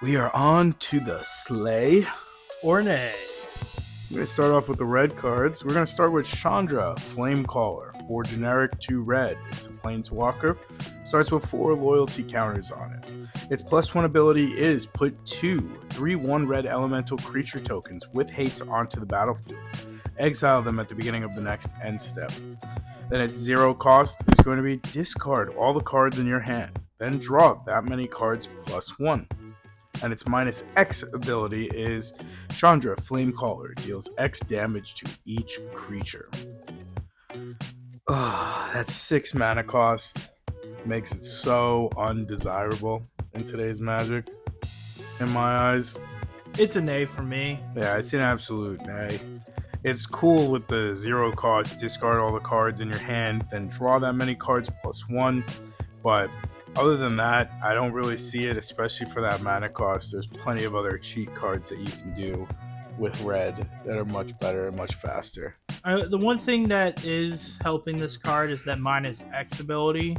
We are on to the sleigh. Or nay. We're going to start off with the red cards. We're going to start with Chandra, Flamecaller. 4 generic, 2 red. It's a planeswalker. Starts with 4 loyalty counters on it. Its +1 ability is put 2 3/1 red elemental creature tokens with haste onto the battlefield. Exile them at the beginning of the next end step. Then its 0 cost is going to be discard all the cards in your hand. Then draw that many cards +1. And its -X ability is Chandra, Flamecaller, deals X damage to each creature. That's 6 mana cost. Makes it so undesirable in today's Magic, in my eyes. It's a nay for me. Yeah, it's an absolute nay. It's cool with the 0 cost, discard all the cards in your hand, then draw that many cards +1, but other than that, I don't really see it, especially for that mana cost. There's plenty of other cheat cards that you can do with red that are much better and much faster. The one thing that is helping this card is that -X ability,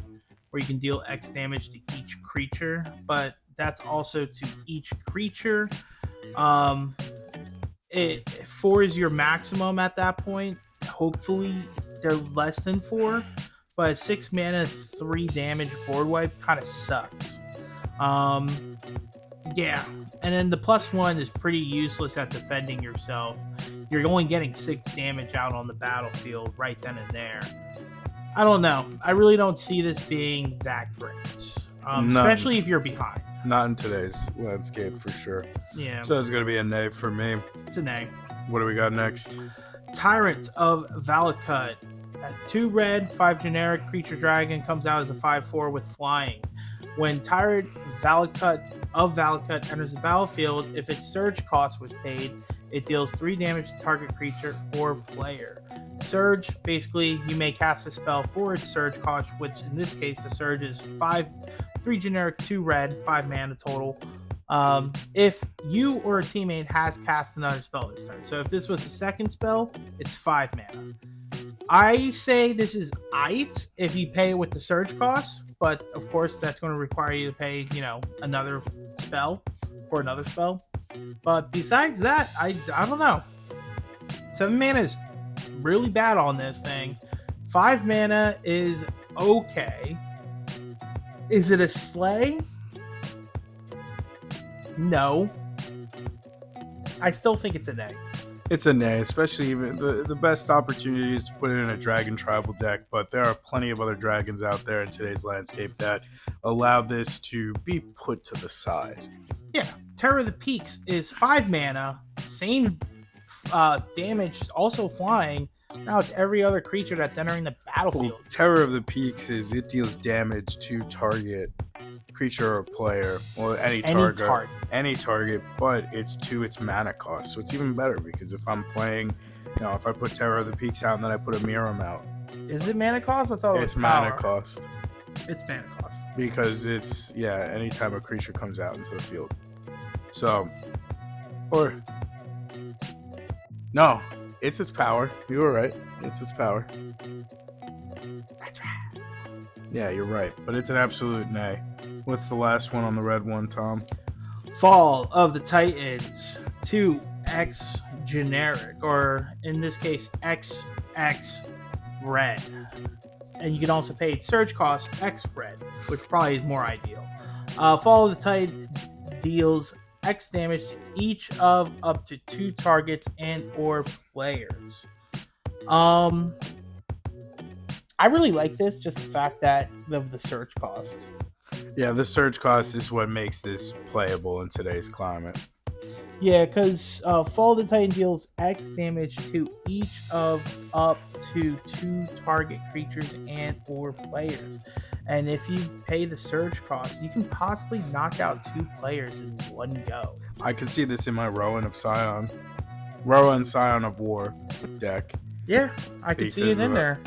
where you can deal X damage to each creature, but that's also to each creature. 4 is your maximum at that point. Hopefully, they're less than 4. But 6 mana, 3 damage board wipe kind of sucks. Yeah. And then the +1 is pretty useless at defending yourself. You're only getting 6 damage out on the battlefield right then and there. I don't know. I really don't see this being that great. Especially if you're behind. Not in today's landscape, for sure. Yeah. So it's going to be a nay for me. It's a nay. What do we got next? Tyrant of Valakut. 2 red, 5 generic, creature dragon, comes out as a 5/4 with flying. When Tyrant of Valakut enters the battlefield, if its surge cost was paid, it deals 3 damage to target creature or player. Surge, basically, you may cast a spell for its surge cost, which in this case, the surge is 3 generic, 2 red, 5 mana total. If you or a teammate has cast another spell this turn. So if this was the second spell, it's 5 mana. I say this is aight if you pay it with the surge cost, but of course that's going to require you to pay, another spell for another spell. But besides that, I don't know. 7 mana is really bad on this thing. 5 mana is okay. Is it a slay? No. I still think it's a nay. It's a nay, especially even the best opportunity is to put it in a dragon tribal deck, but there are plenty of other dragons out there in today's landscape that allow this to be put to the side. Yeah, Terror of the Peaks is 5 mana, same damage, also flying. Now it's every other creature that's entering the battlefield. Well, Terror of the Peaks is it deals damage to target creature or player, or any target, but it's to its mana cost, so it's even better because if I'm playing, if I put Terror of the Peaks out and then I put a Miram out, is it mana cost? I thought it's mana cost. It's mana cost because it's anytime a creature comes out into the field. So, or no, it's its power. You were right. It's its power. That's right. Yeah, you're right, but it's an absolute nay. What's the last one on the red one, Tom? Fall of the Titans. 2 X generic, or in this case, XX red. And you can also pay surge cost X red, which probably is more ideal. Fall of the Titan deals X damage to each of up to 2 targets and or players. I really like this, just the fact that of the surge cost. Yeah, the surge cost is what makes this playable in today's climate. Yeah, because Fall of the Titan deals X damage to each of up to 2 target creatures and or players. And if you pay the surge cost, you can possibly knock out 2 players in one go. I can see this in my Rowan Scion of War deck. Yeah, I can see it in there.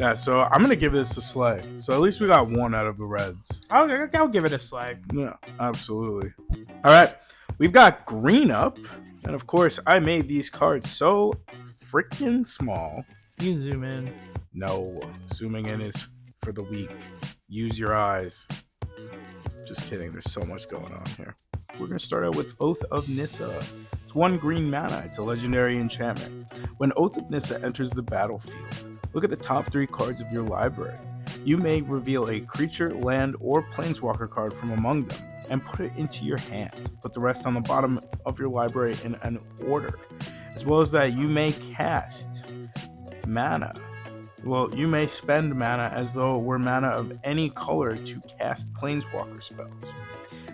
Yeah, so I'm going to give this a slay. So at least we got 1 out of the reds. I'll give it a slay. Yeah, absolutely. All right, we've got green up. And of course, I made these cards so freaking small. You can zoom in. No, zooming in is for the weak. Use your eyes. Just kidding, there's so much going on here. we're going to start out with Oath of Nissa. It's 1 green mana. It's a legendary enchantment. When Oath of Nissa enters the battlefield, look at the top 3 cards of your library. You may reveal a creature, land, or planeswalker card from among them and put it into your hand. Put the rest on the bottom of your library in an order. As well as that, you may cast mana. Well, you may spend mana as though it were mana of any color to cast planeswalker spells.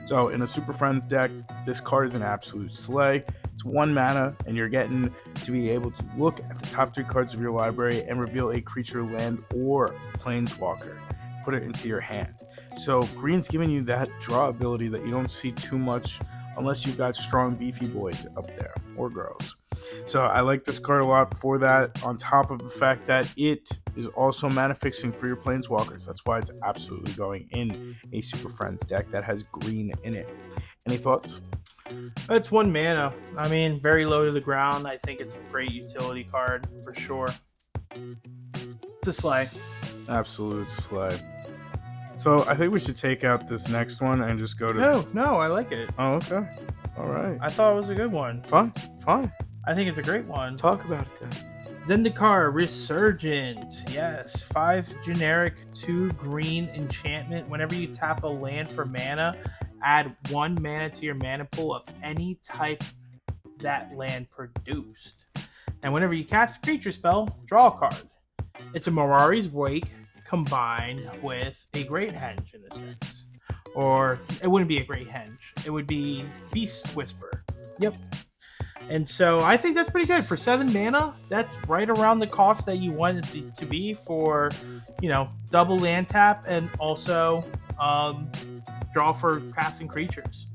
So in a Super Friends deck, this card is an absolute slay. It's 1 mana, and you're getting to be able to look at the top 3 cards of your library and reveal a creature, land, or planeswalker. Put it into your hand. So green's giving you that draw ability that you don't see too much unless you've got strong beefy boys up there, or girls. So I like this card a lot for that, on top of the fact that it is also mana fixing for your planeswalkers. That's why it's absolutely going in a Super Friends deck that has green in it. Any thoughts? It's 1 mana. I mean, very low to the ground. I think it's a great utility card for sure. It's a slay. Absolute slay. So I think we should take out this next one and just go to... No, I like it. Oh, okay. All right. I thought it was a good one. Fine. I think it's a great one. Talk about it then. Zendikar Resurgent. Yes, 5 generic, 2 green enchantment. Whenever you tap a land for mana, add 1 mana to your mana pool of any type that land produced. And whenever you cast a creature spell, draw a card. It's a Mirari's Wake combined with a Great Henge in a sense. Or it wouldn't be a Great Henge. It would be Beast Whisper. Yep. And so I think that's pretty good. For 7 mana, that's right around the cost that you want it to be for, double land tap and also draw for casting creatures.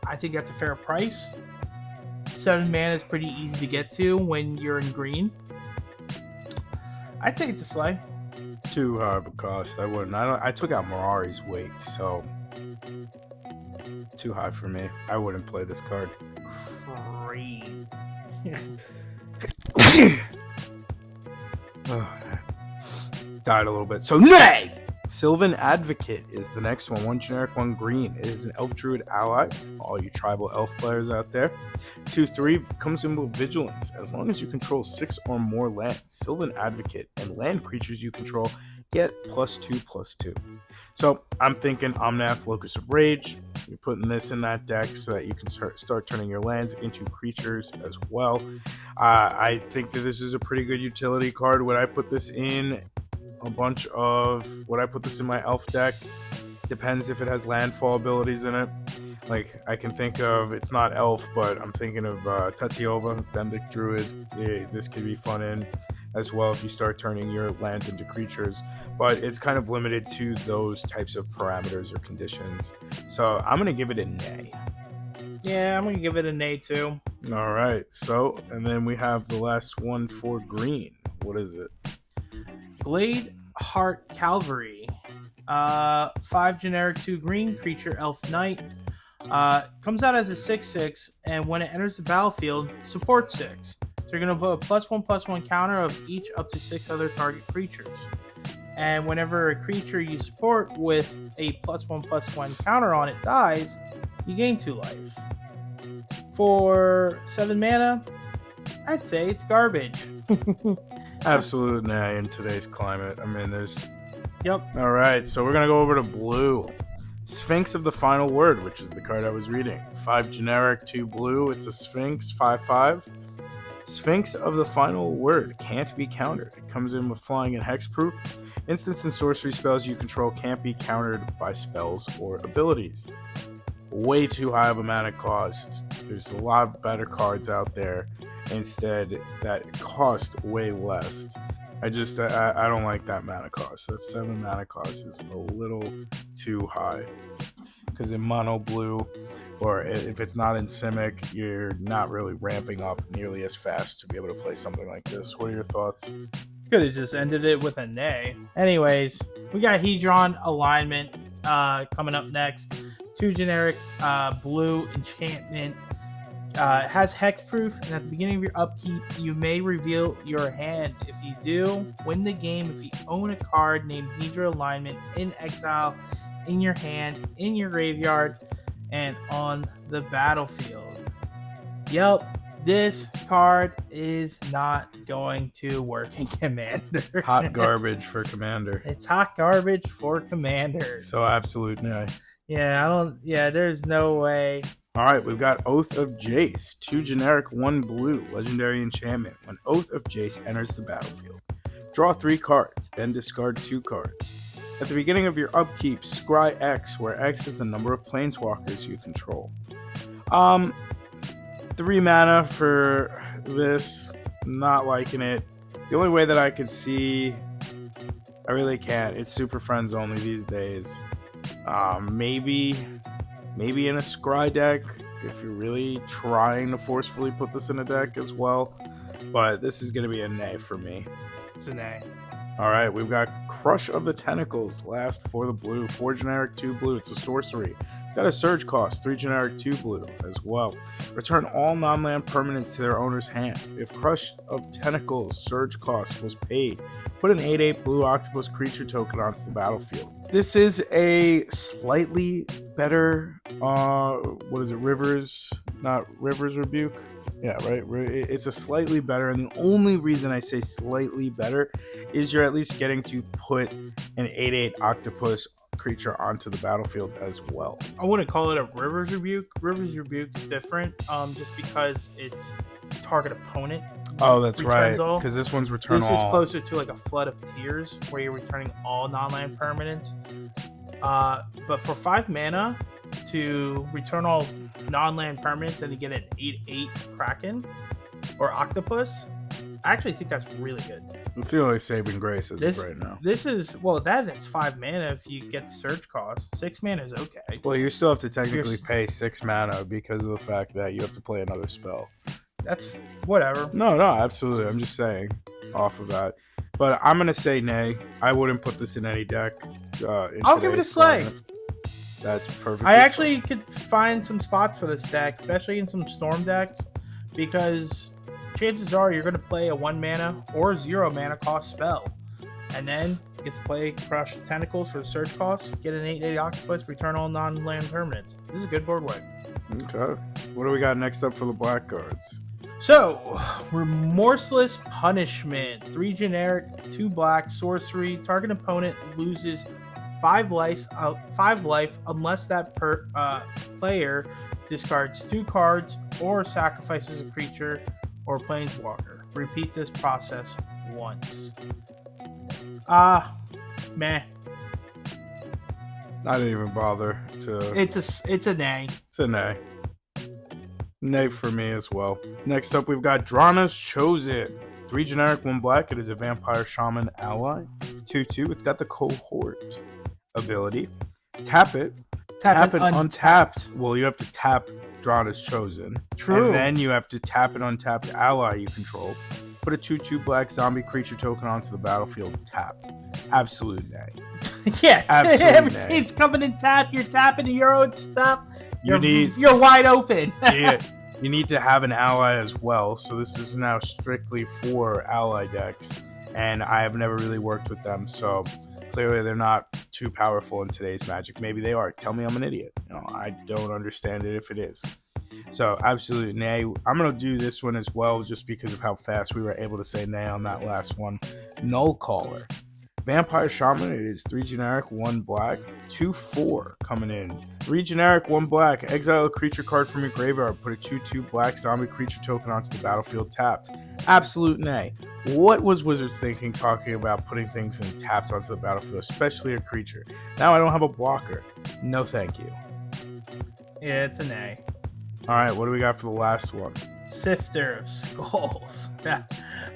I think that's a fair price. 7 mana is pretty easy to get to when you're in green. I'd say it's a slay. Too high of a cost. I wouldn't. I took out Mirari's Wake, so too high for me. I wouldn't play this card. Crazy. Died a little bit. So nay! Sylvan Advocate is the next one. 1 generic, 1 green. It is an elf druid ally. All you tribal elf players out there. 2/3 comes in with vigilance. As long as you control 6 or more lands, Sylvan Advocate and land creatures you control get +2/+2. So I'm thinking Omnath, Locus of Rage. You're putting this in that deck so that you can start turning your lands into creatures as well. I think that this is a pretty good utility card. Would I put this in would I put this in my elf deck? Depends if it has landfall abilities in it. Like, I can think of, it's not elf, but I'm thinking of Tatiova, Bendic Druid. Yeah, this could be fun in as well if you start turning your lands into creatures. But it's kind of limited to those types of parameters or conditions. So I'm going to give it a nay. Yeah, I'm going to give it a nay too. All right. So, and then we have the last one for green. What is it? Glade Heart Calvary. 5 generic, 2 green creature, elf knight. Comes out as a 6/6, and when it enters the battlefield, supports 6. So you're going to put a +1/+1 counter of each up to 6 other target creatures. And whenever a creature you support with a +1/+1 counter on it dies, you gain 2 life. For 7 mana, I'd say it's garbage. Absolute nay in today's climate. I mean, there's... Yep. All right, so we're going to go over to blue. Sphinx of the Final Word, which is the card I was reading. 5 generic, 2 blue. It's a Sphinx, 5/5. Sphinx of the Final Word can't be countered. It comes in with flying and hexproof. Instants and sorcery spells you control can't be countered by spells or abilities. Way too high of a mana cost. There's a lot better cards out there instead that cost way less. I don't like that mana cost. That 7 mana cost is a little too high. Because in mono blue, or if it's not in Simic, you're not really ramping up nearly as fast to be able to play something like this. What are your thoughts? Could have just ended it with a nay. Anyways, we got Hedron Alignment coming up next. 2 generic blue enchantment. Has hexproof, and at the beginning of your upkeep, you may reveal your hand. If you do, win the game if you own a card named Hedron Alignment in exile, in your hand, in your graveyard, and on the battlefield. Yep, this card is not going to work in Commander. Hot garbage for Commander. It's hot garbage for Commander. So absolute nay. Yeah, there's no way. All right, we've got Oath of Jace, 2 generic, 1 blue, legendary enchantment. When Oath of Jace enters the battlefield, draw 3 cards, then discard 2 cards. At the beginning of your upkeep, scry X, where X is the number of planeswalkers you control. 3 mana for this, not liking it. The only way that I could see, I really can't. It's Super Friends only these days. Maybe in a scry deck if you're really trying to forcefully put this in a deck as well, but this is going to be a nay for me. It's a nay. Alright, we've got Crush of the Tentacles, last for the blue, 4 generic, 2 blue. It's a sorcery. It's got a surge cost, 3 generic, 2 blue as well. Return all non-land permanents to their owner's hands. If Crush of Tentacles surge cost was paid, put an 8/8 blue octopus creature token onto the battlefield. This is a slightly better, Rivers Rebuke? Yeah, right? It's a slightly better, and the only reason I say slightly better is you're at least getting to put an 8/8 octopus creature onto the battlefield as well. I wouldn't call it a Rivers Rebuke. Rivers Rebuke is different, just because it's target opponent. Oh, that's right. Because this one's return all. This is closer to like a Flood of Tears, where you're returning all non-land permanents. But for 5 mana to return all non-land permanents and to get an 8/8 Kraken or Octopus, I actually think that's really good. It's the only saving grace as of right now. This is, well, that it's 5 mana if you get the surge cost. 6 mana is okay. Well, you still have to technically pay 6 mana because of the fact that you have to play another spell. That's whatever. No, absolutely. I'm just saying off of that. But I'm going to say nay. I wouldn't put this in any deck. I'll give it a slay. That's perfect. I actually could find some spots for this deck, especially in some Storm decks, because chances are you're going to play a 1 mana or 0 mana cost spell. And then you get to play Crush Tentacles for the surge cost, get an 8/8 Octopus, return all non-land permanents. This is a good board wipe. Okay. What do we got next up for the black cards? So, Remorseless Punishment. 3 generic, 2 black, sorcery. Target opponent loses 5 life unless that player discards 2 cards or sacrifices a creature or planeswalker. Repeat this process once. Meh. I didn't even bother to. It's a nay. It's a nay. Nay for me as well. Next up, we've got Drana's Chosen. 3 generic, 1 black. It is a vampire shaman ally. 2/2. It's got the cohort ability. Tap it untapped. Well, you have to tap Drana's Chosen. True. And then you have to tap an untapped ally you control. Put a 2/2 black zombie creature token onto the battlefield tapped. Absolute nay. Yeah, everything's coming in tap. You're tapping your own stuff. You're wide open. Yeah, you need to have an ally as well. So this is now strictly for ally decks, and I have never really worked with them. So clearly they're not too powerful in today's Magic. Maybe they are. Tell me I'm an idiot. I don't understand it if it is. So absolute nay. I'm gonna do this one as well, just because of how fast we were able to say nay on that last one. Null Caller. Vampire Shaman, it is 3 generic, 1 black, 2/4 coming in. 3 generic, 1 black, exile a creature card from your graveyard, put a 2/2 black zombie creature token onto the battlefield tapped. Absolute nay. What was Wizards thinking talking about putting things in tapped onto the battlefield, especially a creature? Now I don't have a blocker. No thank you. Yeah, it's a nay. Alright, what do we got for the last one? Sifter of Skulls.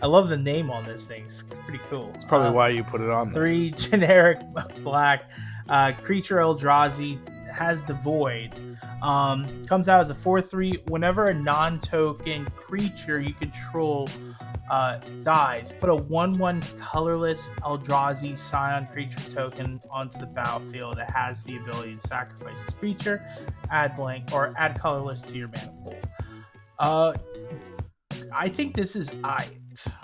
I love the name on this thing. It's pretty cool. It's probably why you put it on this. 3 generic black. Creature Eldrazi has the Void. Comes out as a 4/3. Whenever a non-token creature you control dies, put a 1/1 colorless Eldrazi Scion creature token onto the battlefield that has the ability to sacrifice this creature, add blank, or add colorless to your mana pool. I think this is it.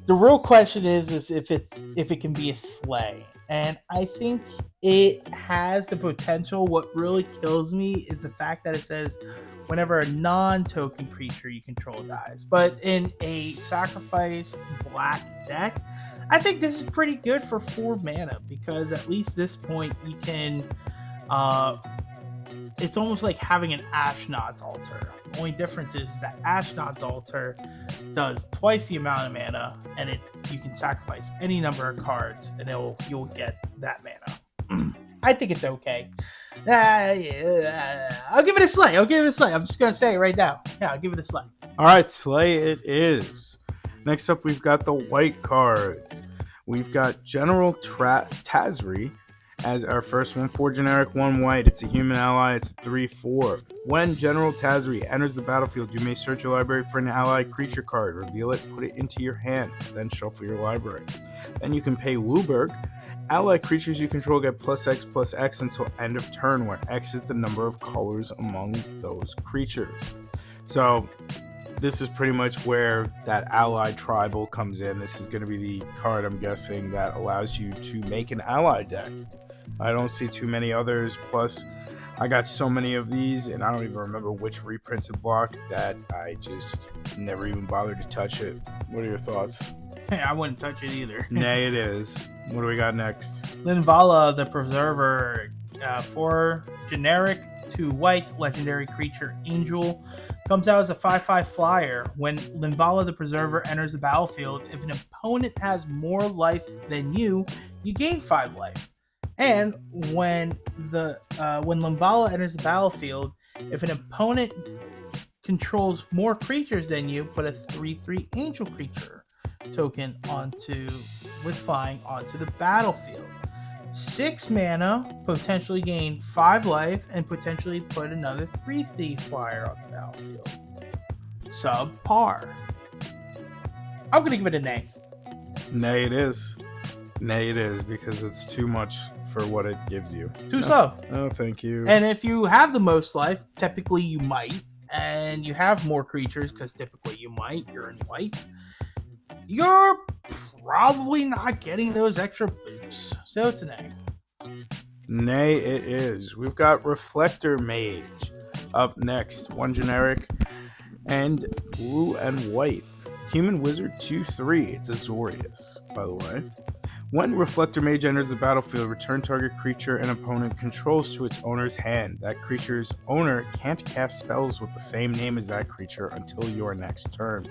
The real question is if it can be a slay. And I think it has the potential. What really kills me is the fact that it says whenever a non-token creature you control dies. But in a sacrifice black deck, I think this is pretty good for 4 mana, because at least this point you can it's almost like having an Ashnod's Altar. The only difference is that Ashnod's Altar does twice the amount of mana, and you can sacrifice any number of cards, and you'll get that mana. I think it's okay. I'll give it a slay. I'm just gonna say it right now. Yeah, I'll give it a slay. All right, slay it is. Next up, we've got the white cards. We've got General Tazri as our first one. 4 generic, 1 white. It's a human ally. It's a 3/4. When General Tazri enters the battlefield, you may search your library for an allied creature card, reveal it, put it into your hand, then shuffle your library. Then you can pay Wooburg. Allied creatures you control get +X until end of turn, where X is the number of colors among those creatures. So this is pretty much where that allied tribal comes in. This is going to be the card, I'm guessing, that allows you to make an allied deck. I don't see too many others. Plus, I got so many of these, and I don't even remember which reprinted block, that I just never even bothered to touch it. What are your thoughts? I wouldn't touch it either. Nay, it is. What do we got next? Linvala the Preserver, 4 generic, 2 white, legendary creature angel. Comes out as a 5/5 flyer. When Linvala the Preserver enters the battlefield, if an opponent has more life than you gain 5 life. And when Linvala enters the battlefield, if an opponent controls more creatures than you, put a 3/3 angel creature token with flying onto the battlefield. 6 mana, potentially gain 5 life, and potentially put another 3/3 flyer on the battlefield. Subpar. I'm gonna give it a nay. Nay, it is. Nay, it is, because it's too much for what it gives you. Too sub. Oh, thank you. And if you have the most life, typically you might, and you have more creatures, because typically you might, you're in white, you're probably not getting those extra boosts. So it's an A. Nay, it is. We've got Reflector Mage up next. 1 generic and blue and white. Human Wizard 2/3. It's Azorius, by the way. When Reflector Mage enters the battlefield, return target creature an opponent controls to its owner's hand. That creature's owner can't cast spells with the same name as that creature until your next turn.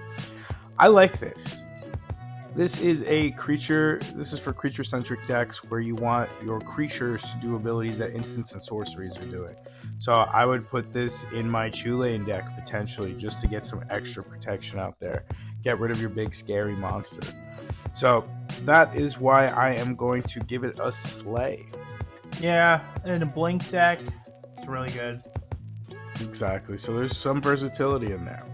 I like this. This is for creature-centric decks where you want your creatures to do abilities that instants and sorceries are doing. So I would put this in my Chulane deck, potentially, just to get some extra protection out there. Get rid of your big, scary monster. So that is why I am going to give it a slay. Yeah, in a blink deck, it's really good. Exactly. So there's some versatility in there.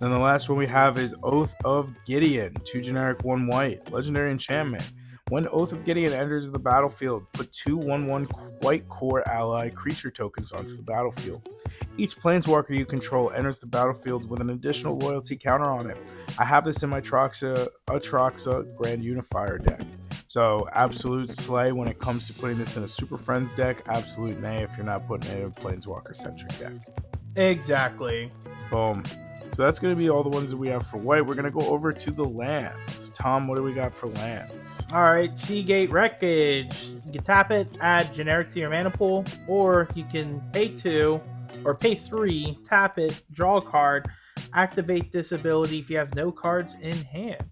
Then the last one we have is Oath of Gideon, 2 generic, 1 white, legendary enchantment. When Oath of Gideon enters the battlefield, put 2 1/1 white core ally creature tokens onto the battlefield. Each planeswalker you control enters the battlefield with an additional loyalty counter on it. I have this in my Atraxa Grand Unifier deck. So absolute slay when it comes to putting this in a Super Friends deck. Absolute nay if you're not putting it in a planeswalker-centric deck. Exactly. Boom. So that's going to be all the ones that we have for white. We're going to go over to the lands. Tom, what do we got for lands? All right, Seagate Wreckage. You can tap it, add generic to your mana pool, or you can pay 2 or pay 3, tap it, draw a card, activate this ability if you have no cards in hand.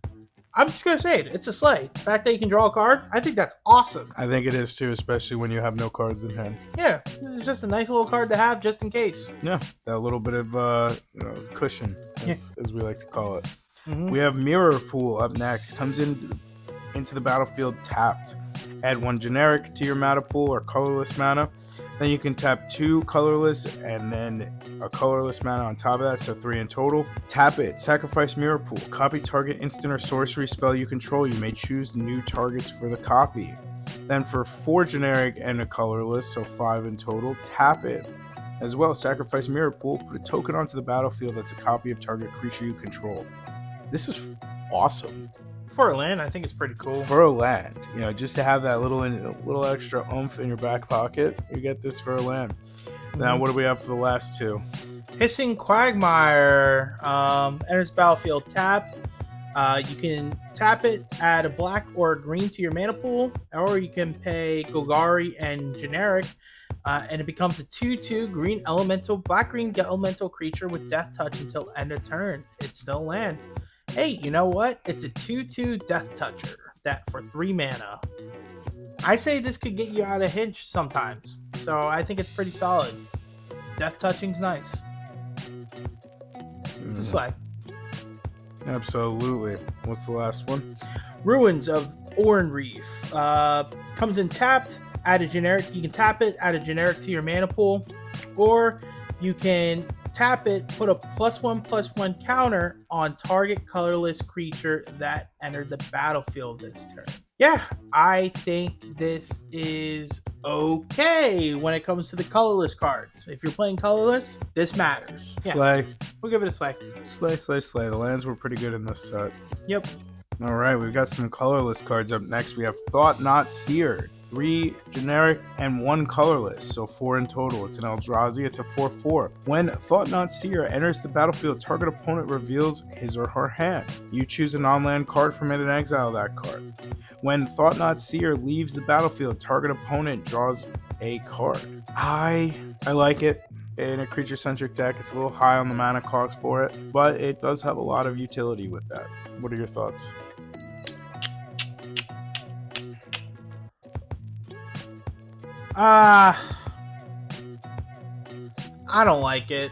I'm just going to say it. It's a slay. The fact that you can draw a card, I think that's awesome. I think it is too, especially when you have no cards in hand. Yeah, it's just a nice little card to have just in case. Yeah, that little bit of cushion, as we like to call it. Mm-hmm. We have Mirror Pool up next. Comes into the battlefield tapped. Add 1 generic to your mana pool or colorless mana. Then you can tap 2 colorless and then a colorless mana on top of that, so 3 in total. Tap it, sacrifice Mirror Pool, copy target instant or sorcery spell you control. You may choose new targets for the copy. Then for 4 generic and a colorless, so 5 in total, tap it. As well, sacrifice Mirror Pool, put a token onto the battlefield that's a copy of target creature you control. This is awesome. For a land, I think it's pretty cool. For a land, just to have that little extra oomph in your back pocket, you get this for a land. Now, what do we have for the last two? Hissing Quagmire enters battlefield tap. You can tap it, add a black or a green to your mana pool, or you can pay Golgari and generic, and it becomes a 2/2 green elemental, black-green elemental creature with death touch until end of turn. It's still land. Hey, you know what? It's a 2/2 death toucher that for 3 mana. I say this could get you out of Hinge sometimes, so I think it's pretty solid. Death touching's nice. It's a slide. Absolutely. What's the last one? Ruins of Oran Reef. Comes in tapped, add a generic. You can tap it, add a generic to your mana pool, or you can tap it, put a +1/+1 counter on target colorless creature that entered the battlefield this turn. Yeah, I think this is okay when it comes to the colorless cards. If you're playing colorless, this matters. Yeah, Slay. we'll give it a slay. Slay. The lands were pretty good in this set. Yep. All right, we've got some colorless cards up next. We have Thought Not Seer. 3 generic and 1 colorless, so 4 in total. It's an Eldrazi. It's a 4/4. When Thought Not Seer enters the battlefield, target opponent reveals his or her hand. You choose a non-land card from it and exile that card. When Thought Not Seer leaves the battlefield, target opponent draws a card. I like it. In a creature-centric deck, it's a little high on the mana cost for it, but it does have a lot of utility with that. What are your thoughts? I don't like it.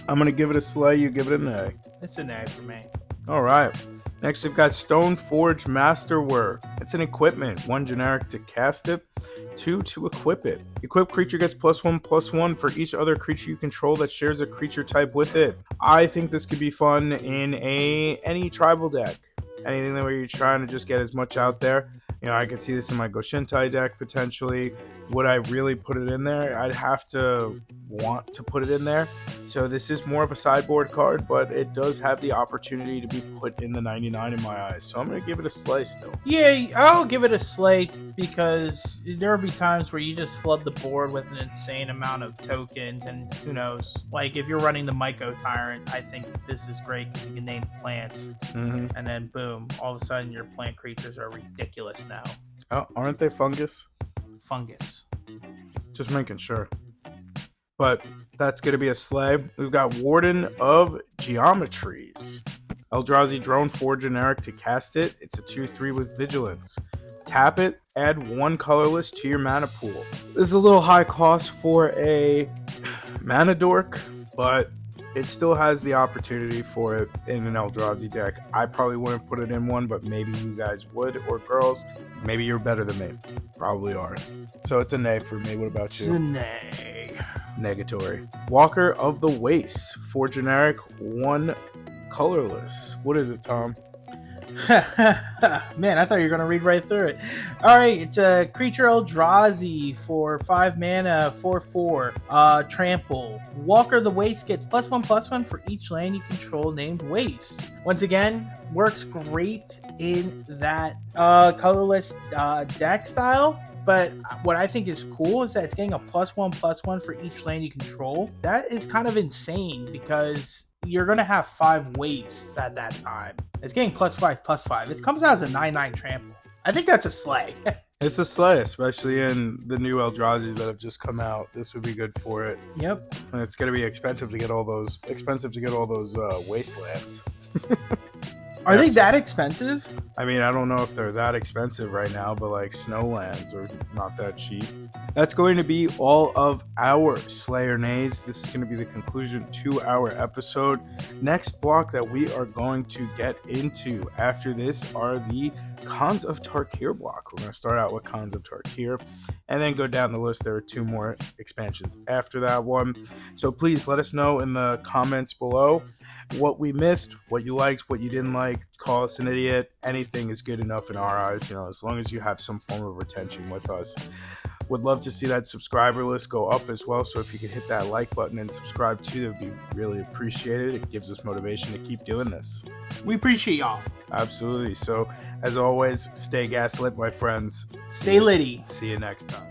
I'm going to give it a slay, you give it an A. It's an A for me. All right. Next, we've got Stoneforge Masterwork. It's an equipment. 1 generic to cast it, 2 to equip it. Equipped creature gets +1/+1 for each other creature you control that shares a creature type with it. I think this could be fun in any tribal deck. Anything where you're trying to just get as much out there. I could see this in my Goshintai deck potentially. Would I really put it in there? I'd have to want to put it in there. So this is more of a sideboard card, but it does have the opportunity to be put in the 99 in my eyes. So I'm going to give it a slay still. Yeah, I'll give it a slate because there will be times where you just flood the board with an insane amount of tokens, and who knows? Like, if you're running the Myco Tyrant, I think this is great because you can name plants, and then boom, all of a sudden your plant creatures are ridiculous now. Oh, aren't they fungus? Fungus. Just making sure. But that's going to be a slay. We've got Warden of Geometries. Eldrazi drone 4 generic to cast it. It's a 2/3 with vigilance. Tap it, add 1 colorless to your mana pool. This is a little high cost for a mana dork, but it still has the opportunity for it in an Eldrazi deck. I probably wouldn't put it in one, but maybe you guys would, or girls. Maybe you're better than me. Probably are. So it's a nay for me. What about you? It's a nay. Negatory. Walker of the Waste. 4 generic, 1 colorless. What is it, Tom? Man, I thought you were going to read right through it. All right, it's a creature Eldrazi for 5 mana, 4/4. Trample. Walker of the Waste gets +1/+1 for each land you control named Waste. Once again, works great in that colorless deck style. But what I think is cool is that it's getting a +1/+1 for each land you control. That is kind of insane because you're going to have 5 wastes at that time. It's getting +5/+5. It comes out as a 9/9 trample. I think that's a slay. It's a slay, especially in the new Eldrazi that have just come out. This would be good for it. Yep. And it's going to be expensive to get all those wastelands. Are they that expensive? I mean, I don't know if they're that expensive right now, but like Snowlands are not that cheap. That's going to be all of our Slayer Nays. This is going to be the conclusion to our episode. Next block that we are going to get into after this are the Khans of Tarkir block. We're going to start out with Khans of Tarkir and then go down the list. There are 2 more expansions after that one. So please let us know in the comments below what we missed, what you liked, what you didn't like. Call us an idiot. Anything is good enough in our eyes, as long as you have some form of retention with us. Would love to see that subscriber list go up as well. So if you could hit that like button and subscribe too, that would be really appreciated. It gives us motivation to keep doing this. We appreciate y'all. Absolutely. So as always, stay gaslit, my friends. Stay litty. See you next time.